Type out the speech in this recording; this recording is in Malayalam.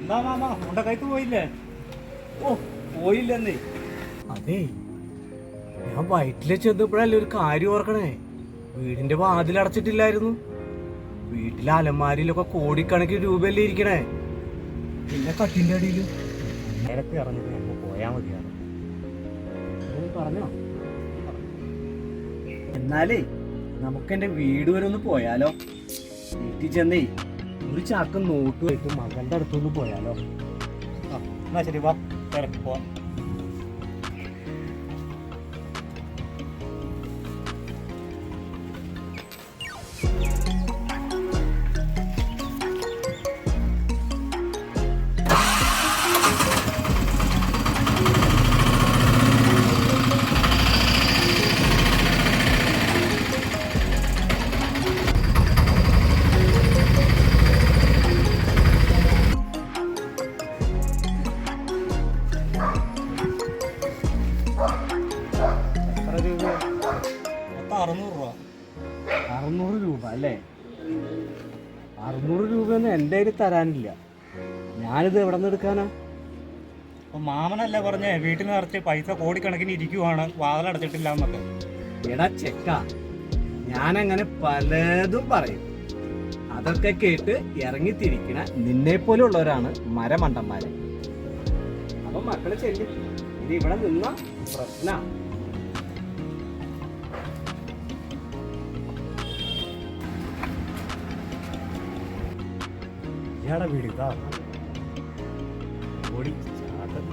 എന്താ മാമ ഉണ്ടക്കയത്ത് പോയില്ലേ? ഓ പോയില്ലെന്നേ. അതേ ഞാൻ വയറ്റിലെ ചെന്നപ്പോഴല്ലേ ഒരു കാര്യം ഓർക്കണേ. വീടിന്റെ വാതിലടച്ചിട്ടില്ലായിരുന്നു. വീട്ടിലെ അലമാരിയിലൊക്കെ കോടിക്കണക്കിന് രൂപയല്ലേ ഇരിക്കണേ. പിന്നെ കട്ടിന്റെ അടിയില് നേരത്തെ ഇറങ്ങിട്ട് ഞങ്ങൾ പോയാ മതിയാണ്. പറഞ്ഞോ. എന്നാലേ നമുക്ക് എന്റെ വീട് വരെ ഒന്ന് പോയാലോ? വീട്ടിൽ ചെന്നേ ഒരു ചാക്ക് നോട്ടുമായിട്ട് മകളുടെ അടുത്തൊന്ന് പോയാലോ? എന്നാ ശരി, വാ തിരക്ക് പോവാം. എത്ര രൂപ? 600 രൂപ. 600 രൂപ അല്ലേ? 600 രൂപയൊന്നും എൻ്റെ കയ്യിൽ തരാനില്ല. ഞാനിത് എവിടെ നിന്ന് എടുക്കാനാ? അപ്പൊ മാമനല്ലേ പറഞ്ഞേ വീട്ടിൽ നിറച്ച് പൈസ കോടിക്കണക്കിന് ഇരിക്കുവാണ്, വാതിലടച്ചിട്ടില്ല എന്നൊക്കെ. എടാ ചെക്ക, ഞാനങ്ങനെ പലതും പറയും. അതൊക്കെ കേട്ട് ഇറങ്ങിത്തിരിക്കണ നിന്നെ പോലുള്ളവരാണ് മരമണ്ടന്മാരെ. അപ്പൊ മക്കള് ചെല്ലും. ഇത് ഇവിടെ നിന്ന പ്രശ്ന. ഇയാടെ വീട് ഇതാ ഓടി ചാട്ടം.